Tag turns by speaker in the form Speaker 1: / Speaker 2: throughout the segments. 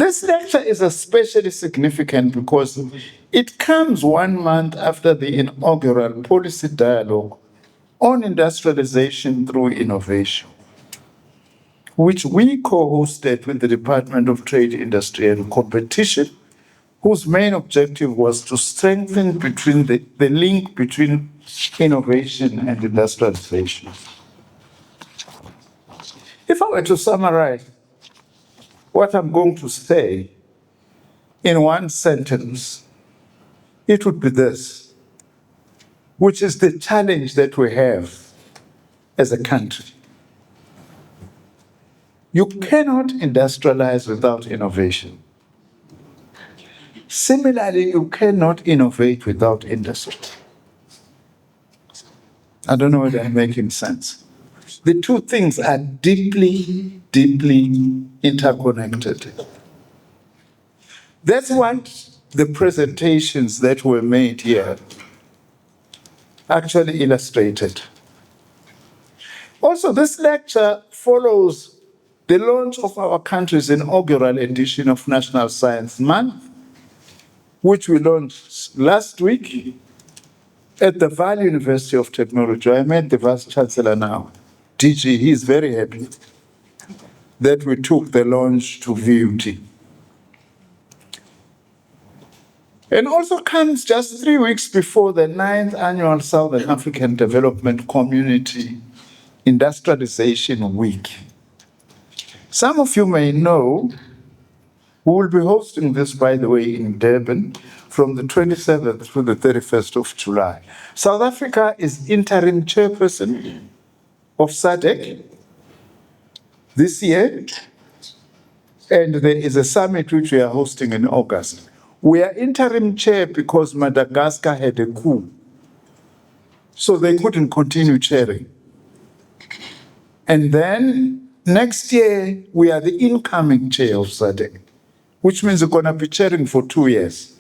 Speaker 1: this lecture is especially significant because it comes 1 month after the inaugural policy dialogue on industrialization through innovation, which we co-hosted with the Department of Trade, Industry and Competition, whose main objective was to strengthen the link between innovation and industrialization. If I were to summarize what I'm going to say in one sentence, it would be this, which is the challenge that we have as a country. You cannot industrialize without innovation. Similarly, you cannot innovate without industry. I don't know whether I'm making sense. The two things are deeply, deeply interconnected. That's what the presentations that were made here actually illustrated. Also, this lecture follows the launch of our country's inaugural edition of National Science Month, which we launched last week at the Valley University of Technology. I met the Vice Chancellor now, DG. He is very happy that we took the launch to VUT. And also comes just 3 weeks before the 9th annual Southern African Development Community Industrialization Week. Some of you may know, we will be hosting this, by the way, in Durban from the 27th to the 31st of July. South Africa is interim chairperson of SADC this year, and there is a summit which we are hosting in August. We are interim chair because Madagascar had a coup, so they couldn't continue chairing. And then next year, we are the incoming chair of SADC, which means we're going to be chairing for 2 years,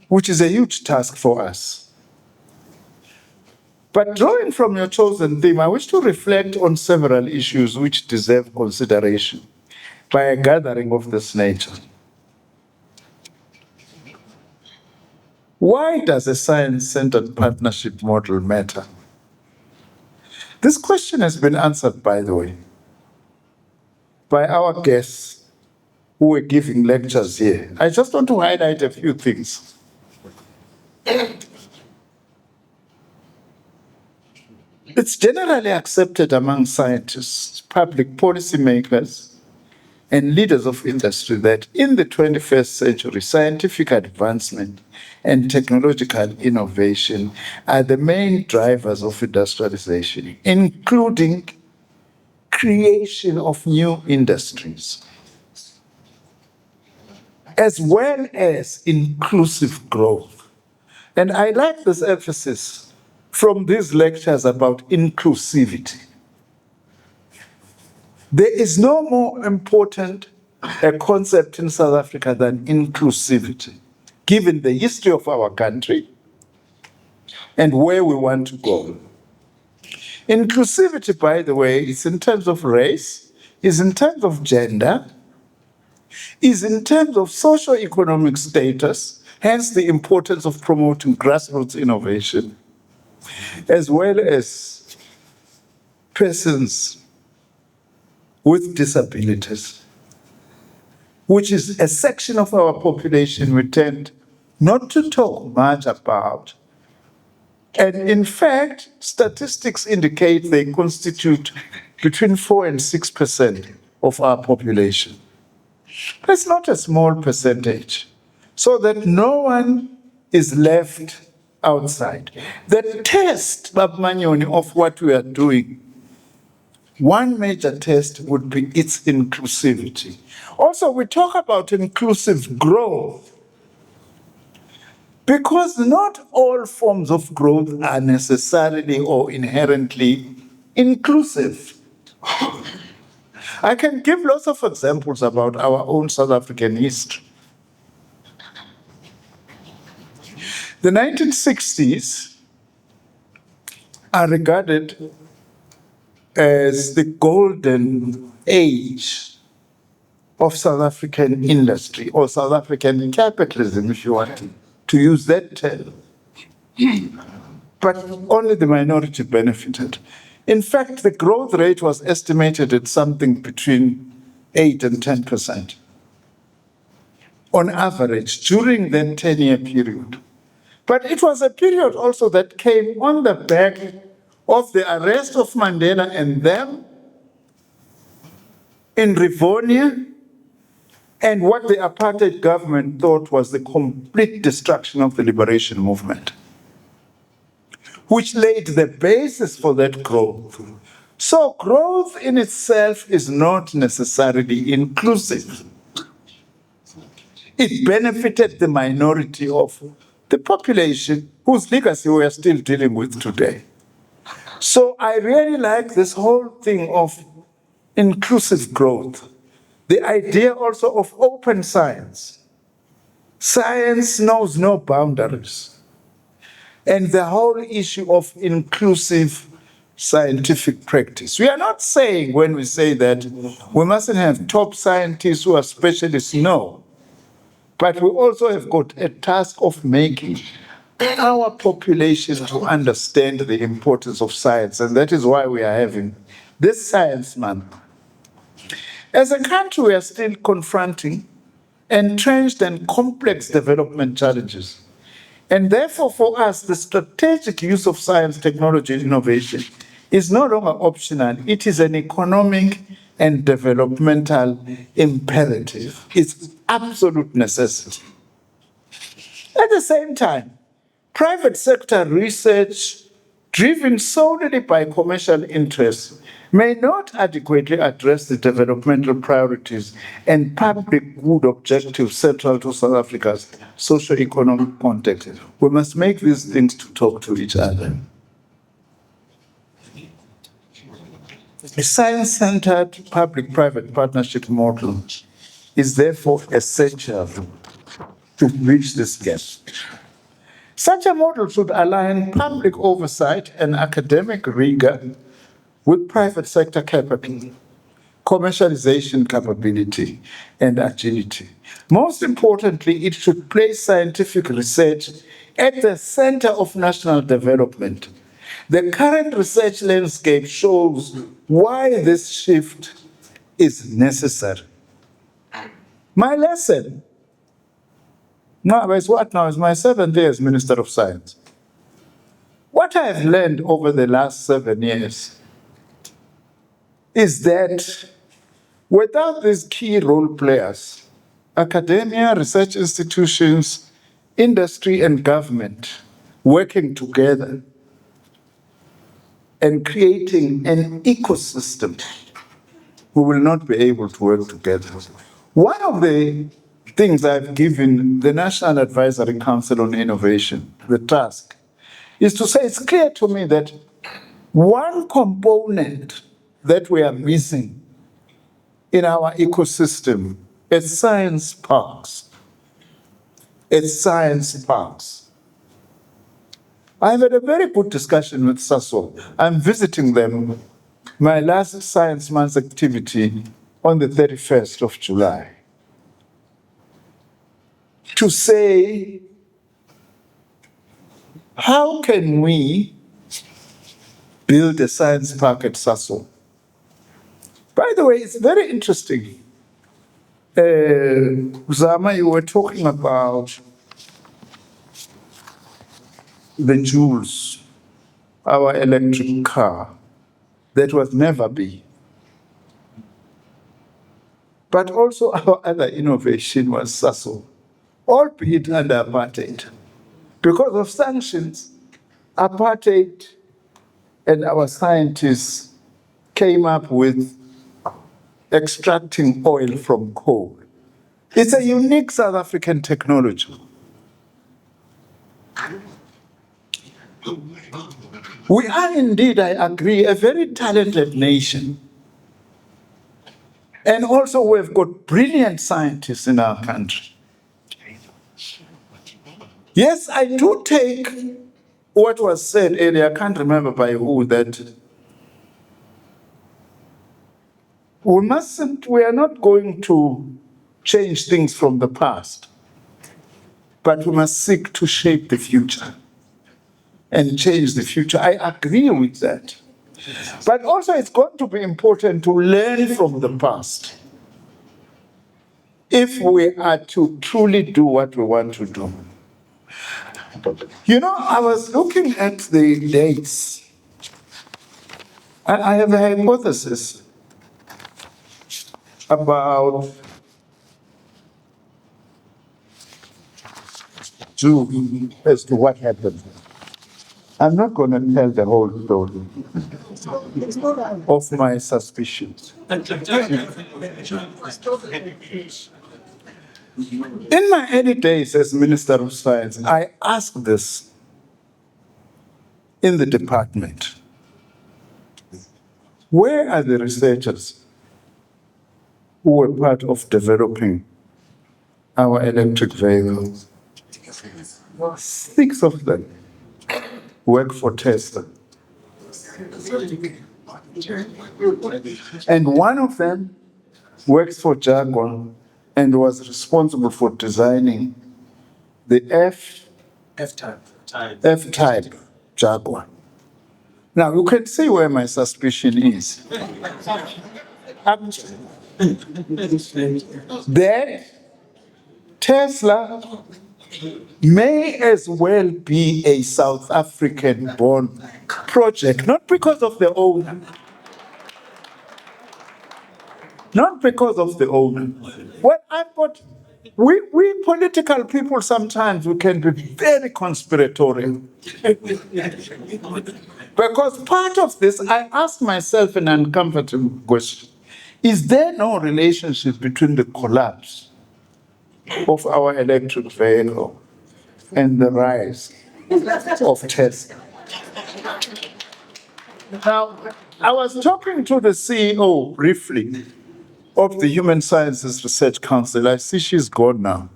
Speaker 1: which is a huge task for us. But drawing from your chosen theme, I wish to reflect on several issues which deserve consideration by a gathering of this nature. Why does a science-centered partnership model matter? This question has been answered, by the way, by our guests who were giving lectures here. I just want to highlight a few things. It's generally accepted among scientists, public policy makers, and leaders of industry that in the 21st century, scientific advancement and technological innovation are the main drivers of industrialization, including creation of new industries, as well as inclusive growth. And I like this emphasis from these lectures about inclusivity. There is no more important a concept in South Africa than inclusivity, given the history of our country and where we want to go. Inclusivity, by the way, is in terms of race, is in terms of gender, is in terms of socio-economic status, hence the importance of promoting grassroots innovation, as well as persons with disabilities, which is a section of our population we tend not to talk much about. And in fact, statistics indicate they constitute between 4 and 6% of our population. That's not a small percentage, so that no one is left outside. The test, Babmanyoni, of what we are doing, one major test would be its inclusivity. Also, we talk about inclusive growth because not all forms of growth are necessarily or inherently inclusive. I can give lots of examples about our own South African history. The 1960s are regarded as the golden age of South African industry, or South African capitalism, if you want to use that term. But only the minority benefited. In fact, the growth rate was estimated at something between 8 and 10% on average during that 10-year period. But it was a period also that came on the back of the arrest of Mandela and them in Rivonia, and what the apartheid government thought was the complete destruction of the liberation movement, which laid the basis for that growth. So growth in itself is not necessarily inclusive. It benefited the minority of the population whose legacy we are still dealing with today. So I really like this whole thing of inclusive growth. The idea also of open science. Science knows no boundaries. And the whole issue of inclusive scientific practice. We are not saying when we say that we mustn't have top scientists who are specialists, no. But we also have got a task of making our population to understand the importance of science, and that is why we are having this Science Month. As a country, we are still confronting entrenched and complex development challenges. And therefore, for us, the strategic use of science, technology, and innovation is no longer optional. It is an economic and developmental imperative. It's absolute necessity. At the same time, private sector research, driven solely by commercial interests, may not adequately address the developmental priorities and public good objectives central to South Africa's socio-economic context. We must make these things to talk to each other. A science-centered public-private partnership model is therefore essential to bridge this gap. Such a model should align public oversight and academic rigor with private sector capital, commercialization capability, and agility. Most importantly, it should place scientific research at the center of national development. The current research landscape shows why this shift is necessary. My lesson now is what now? Is my 7th year as Minister of Science. What I have learned over the last 7 years is that without these key role players, academia, research institutions, industry, and government working together and creating an ecosystem, we will not be able to work together. One of the things I've given the National Advisory Council on Innovation, the task, is to say it's clear to me that one component that we are missing in our ecosystem is science parks. It's science parks. I've had a very good discussion with SASO. I'm visiting them, my last Science Month activity on the 31st of July, to say, how can we build a science park at SASO? By the way, it's very interesting. Zama, you were talking about the Jules, our electric car, that was never be. But also our other innovation was SASO, albeit under apartheid. Because of sanctions, apartheid and our scientists came up with extracting oil from coal. It's a unique South African technology. We are indeed, I agree, a very talented nation. And also we've got brilliant scientists in our country. Yes, I do take what was said earlier, I can't remember by who, that we are not going to change things from the past, but we must seek to shape the future and change the future. I agree with that. But also, it's going to be important to learn from the past if we are to truly do what we want to do. You know, I was looking at the dates, and I have a hypothesis about June as to what happened. I'm not going to tell the whole story of my suspicions. In my early days as Minister of Science, I asked this in the department. Where are the researchers who were part of developing our electric vehicles? 6 of them work for Tesla. And one of them works for Jaguar and was responsible for designing the F-type Jaguar. Now, you can see where my suspicion is. That Tesla may as well be a South African-born project, not because of the owner. Not because of the owner. Well, we political people sometimes we can be very conspiratorial. Because part of this, I ask myself an uncomfortable question. Is there no relationship between the collapse of our electric vehicle and the rise of Tesla? Now, I was talking to the CEO briefly of the Human Sciences Research Council. I see she's gone now.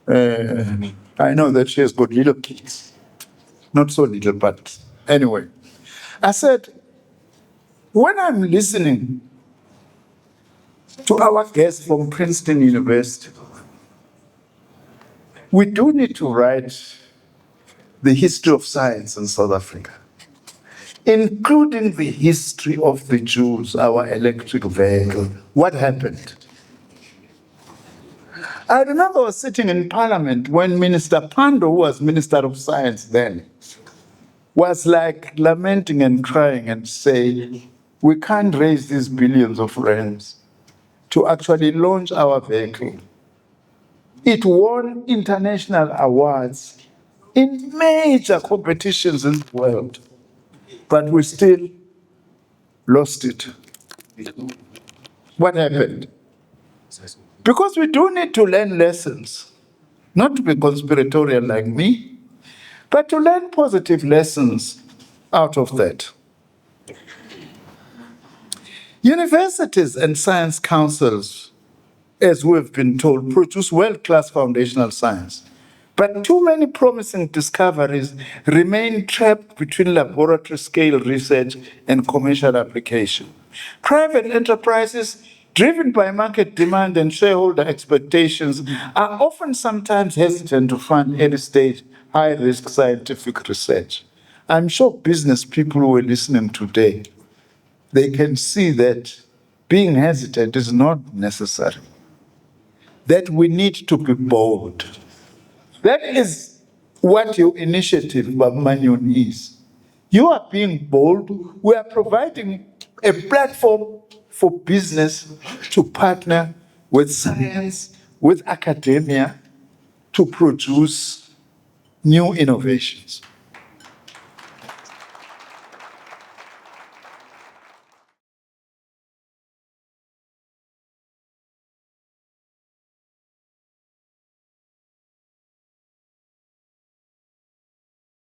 Speaker 1: I know that she has got little kids. Not so little, but anyway. I said, when I'm listening to our guests from Princeton University, we do need to write the history of science in South Africa, including the history of the Jews, our electric vehicle. What happened? I remember I was sitting in Parliament when Minister Pando, who was Minister of Science then, was like lamenting and crying and saying, we can't raise these billions of rands to actually launch our vehicle. It won international awards in major competitions in the world, but we still lost it. What happened? Because we do need to learn lessons, not to be conspiratorial like me, but to learn positive lessons out of that. Universities and science councils, as we've been told, produce world-class foundational science. But too many promising discoveries remain trapped between laboratory-scale research and commercial application. Private enterprises, driven by market demand and shareholder expectations, are often sometimes hesitant to fund early-stage, high-risk scientific research. I'm sure business people who are listening today, they can see that being hesitant is not necessary, that we need to be bold. That is what your initiative, Babmanion, is. You are being bold. We are providing a platform for business to partner with science, with academia, to produce new innovations.